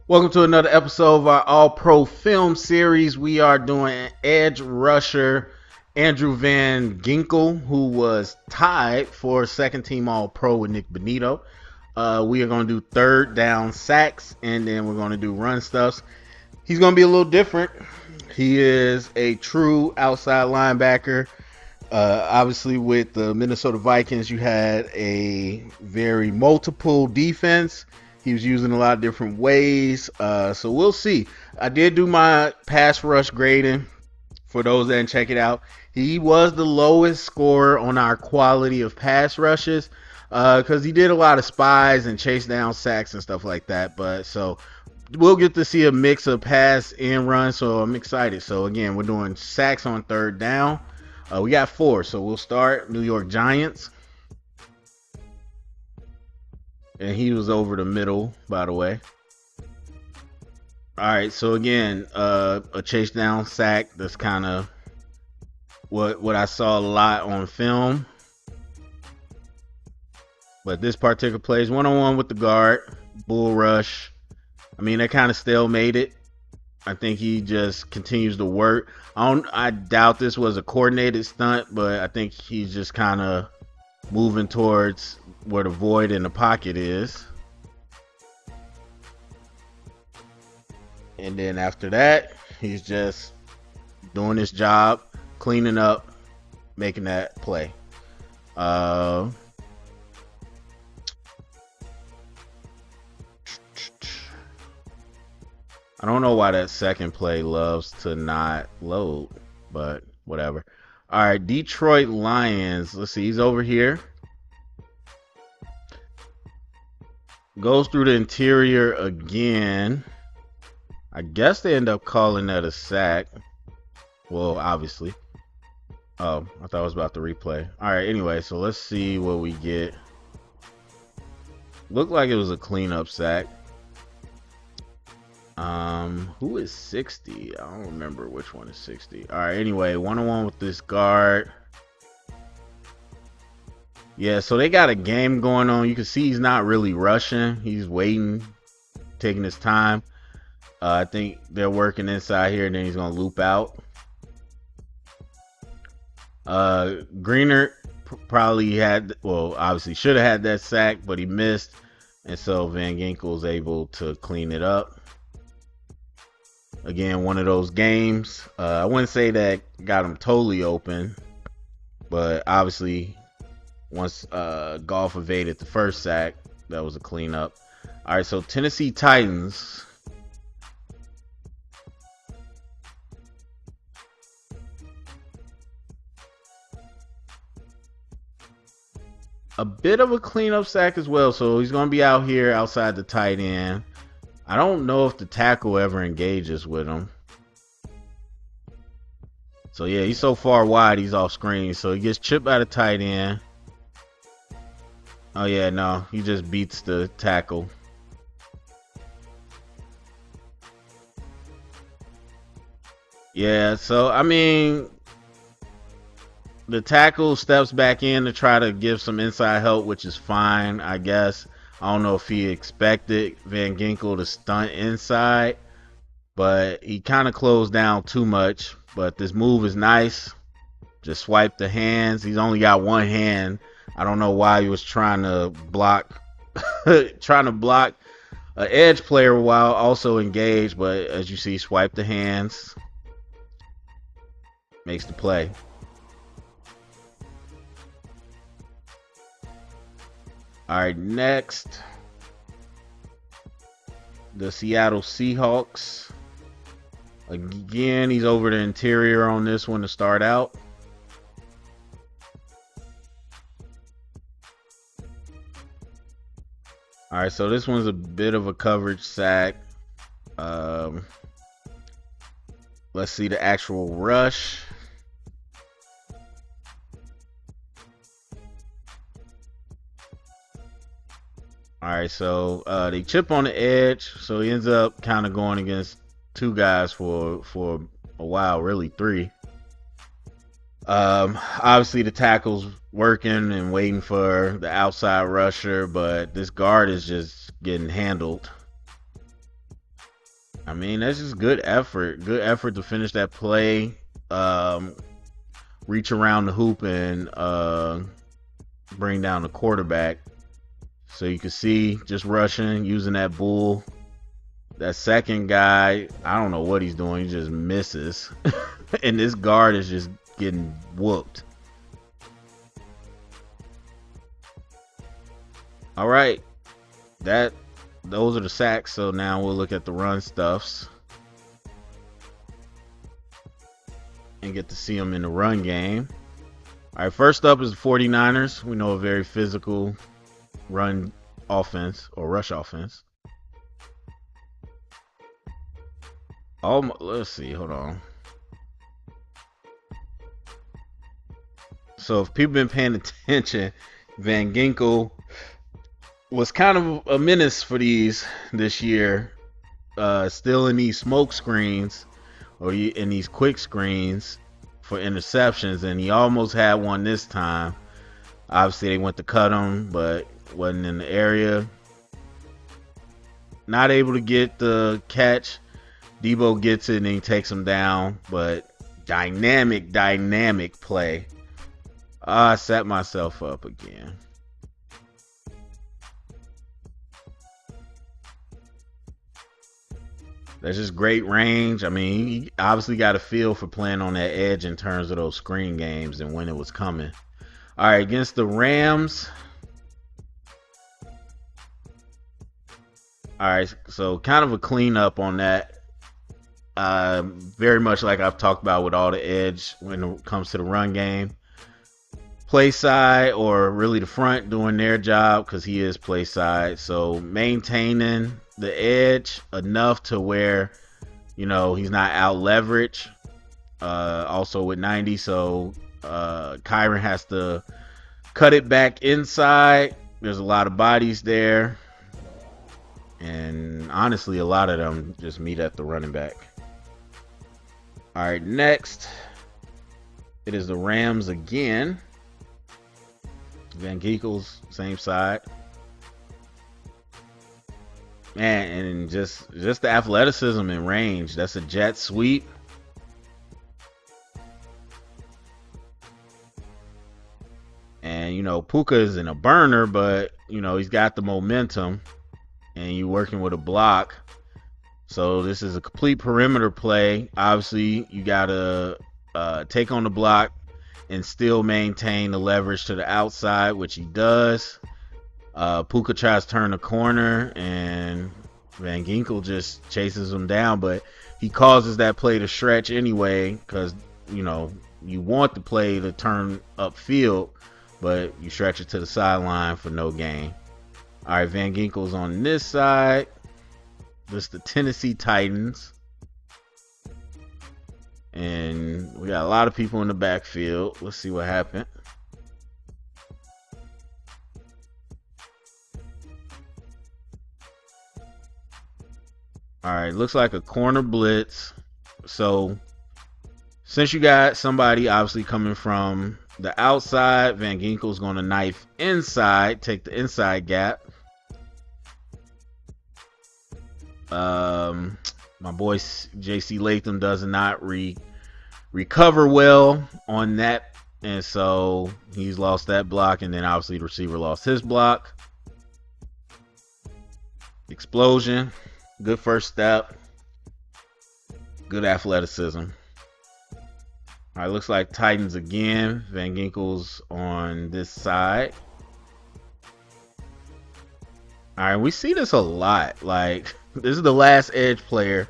Welcome to another episode of our All Pro Film Series. We are doing edge rusher Andrew Van Ginkel, who was tied for second team All Pro with Nick Benito. We are going to do third down sacks, and then we're going to do run stuffs. He's going to be a little different. He is a true outside linebacker. Obviously, with the Minnesota Vikings, you had a very multiple defense. He was using a lot of different ways. So we'll see. I did do my pass rush grading for those that didn't check it out. He was the lowest scorer on our quality of pass rushes because he did a lot of spies and chase down sacks and stuff like that. But so we'll get to see a mix of pass and run. So I'm excited. So again, we're doing sacks on third down. We got four, so we'll start New York Giants. And he was over the middle, by the way. All right, so again, a chase down sack. That's kind of what I saw a lot on film. But this particular play is one-on-one with the guard, bull rush. I mean, they kind of stalemated. I think he just continues to work. I doubt this was a coordinated stunt, but I think he's just kind of moving towards where the void in the pocket is. And then after that, he's just doing his job, cleaning up, making that play. I don't know why that second play loves to not load, but whatever. All right, Detroit Lions. Let's see, he's over here. Goes through the interior again. I guess they end up calling that a sack. Well, obviously. Oh, I thought I was about to replay. All right, anyway, so let's see what we get. Looked like it was a cleanup sack. Who is 60? I don't remember which one is 60. All right, anyway, one-on-one with this guard. Yeah, so they got a game going on. You can see he's not really rushing. He's waiting, taking his time. I think they're working inside here, and then he's going to loop out. Greener probably obviously should have had that sack, but he missed. And so Van Ginkel's able to clean it up. Again, one of those games. I wouldn't say that got him totally open, but obviously once Goff evaded the first sack, that was a cleanup. All right, so Tennessee Titans. A bit of a cleanup sack as well, so he's going to be out here outside the tight end. I don't know if the tackle ever engages with him. So yeah, he's so far wide, he's off screen. So he gets chipped by the tight end. Oh yeah, no, he just beats the tackle. Yeah, so I mean, the tackle steps back in to try to give some inside help, which is fine, I guess. I don't know if he expected Van Ginkel to stunt inside, but he kind of closed down too much. But this move is nice. Just swipe the hands. He's only got one hand. I don't know why he was trying to block an edge player while also engaged, but as you see, swipe the hands. Makes the play. All right, next, the Seattle Seahawks. Again, he's over the interior on this one to start out. All right, so this one's a bit of a coverage sack. Let's see the actual rush. All right, so they chip on the edge, so he ends up kind of going against two guys for a while, really three. Obviously the tackle's working and waiting for the outside rusher, but this guard is just getting handled. I mean, that's just good effort. Good effort to finish that play. Um, Reach around the hoop and bring down the quarterback. So you can see just rushing, using that bull. That second guy, I don't know what he's doing. He just misses. And this guard is just getting whooped. All right. Those are the sacks. So now we'll look at the run stuffs and get to see them in the run game. All right, first up is the 49ers. We know a very physical run offense or rush offense. Let's see, hold on. So if people been paying attention, Van Ginkel was kind of a menace for this year. Still in these smoke screens or in these quick screens for interceptions, and he almost had one this time. Obviously, they went to cut him, but wasn't in the area. Not able to get the catch. Debo gets it and he takes him down, but dynamic play. I set myself up again. That's just great range. I mean, he obviously got a feel for playing on that edge in terms of those screen games and when it was coming. All right, against the Rams. All right, so kind of a cleanup on that. Very much like I've talked about with all the edge when it comes to the run game. Play side or really the front doing their job because he is play side. So maintaining the edge enough to where, he's not out leverage. Also with 90, so Kyron has to cut it back inside. There's a lot of bodies there. And honestly, a lot of them just meet at the running back. All right, next, it is the Rams again. Van Ginkel's same side. Man, and just the athleticism and range. That's a jet sweep. And, Puka isn't a burner, but, he's got the momentum. And you're working with a block. So this is a complete perimeter play. Obviously, you got to take on the block and still maintain the leverage to the outside, which he does. Puka tries to turn the corner, and Van Ginkel just chases him down. But he causes that play to stretch anyway because, you want the play to turn upfield, but you stretch it to the sideline for no gain. All right, Van Ginkel's on this side. This is the Tennessee Titans. And we got a lot of people in the backfield. Let's see what happened. All right, looks like a corner blitz. So since you got somebody obviously coming from the outside, Van Ginkel's going to knife inside, take the inside gap. My boy JC Latham does not recover well on that, and so he's lost that block, and then obviously the receiver lost his block. Explosion, good first step, good athleticism. All right, looks like Titans again. Van Ginkel's on this side. All right, we see this a lot. Like, this is the last edge player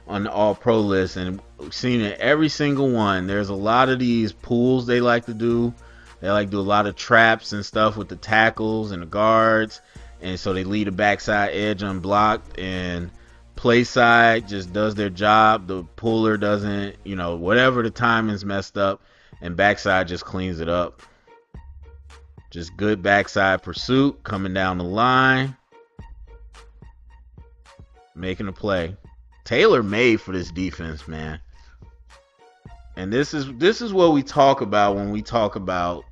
on the All-Pro list, and we've seen it every single one. There's a lot of these pools they like to do. They like to do a lot of traps and stuff with the tackles and the guards, and so they leave the backside edge unblocked, and play side just does their job. The puller doesn't, whatever the timing's messed up, and backside just cleans it up. Just good backside pursuit coming down the line. Making a play. Taylor made for this defense, man. And this is what we talk about when we talk about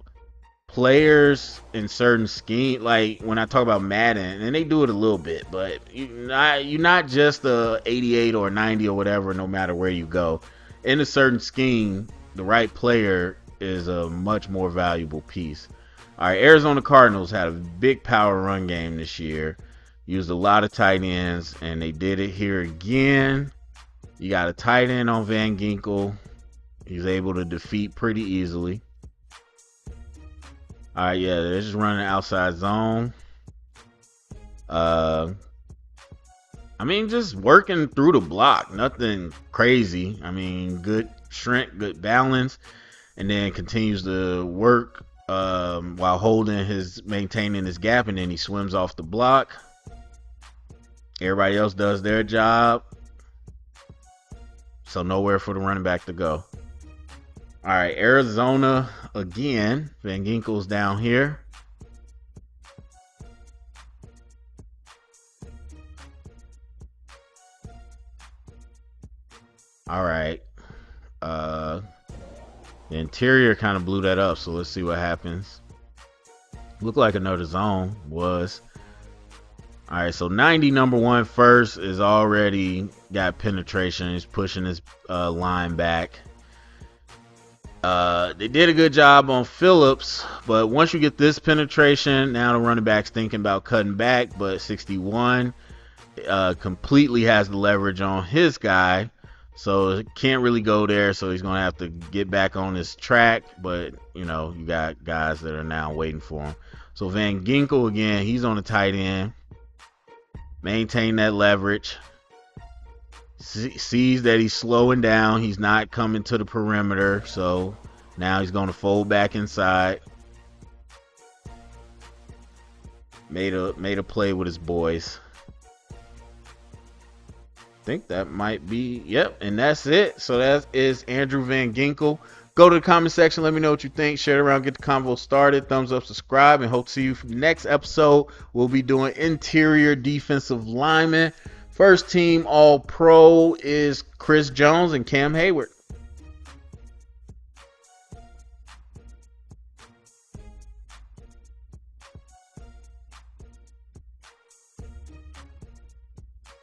players in certain scheme, like when I talk about Madden, and they do it a little bit, but you're not just a 88 or 90 or whatever, no matter where you go. In a certain scheme, the right player is a much more valuable piece. All right, Arizona Cardinals had a big power run game this year. Used a lot of tight ends, and they did it here again. You got a tight end on Van Ginkel. He's able to defeat pretty easily. All right, yeah, they're just running outside zone. I mean, just working through the block. Nothing crazy. I mean, good strength, good balance, and then continues to work while maintaining his gap, and then he swims off the block. Everybody else does their job. So nowhere for the running back to go. All right, Arizona again. Van Ginkel's down here. All right. The interior kind of blew that up, so let's see what happens. Looked like another zone was. All right, so 90 number one first is already got penetration. He's pushing his line back. They did a good job on Phillips, but once you get this penetration, now the running back's thinking about cutting back, but 61 completely has the leverage on his guy, so can't really go there, so he's going to have to get back on his track, but, you know, you got guys that are now waiting for him. So Van Ginkel, again, he's on the tight end. Maintain that leverage. Sees that he's slowing down. He's not coming to the perimeter. So now he's going to fold back inside. Made a play with his boys. I think that might be, yep, and that's it. So that is Andrew Van Ginkel. Go to the comment section. Let me know what you think. Share it around. Get the convo started. Thumbs up, subscribe, and hope to see you for the next episode. We'll be doing interior defensive linemen. First team All-Pro is Chris Jones and Cam Hayward.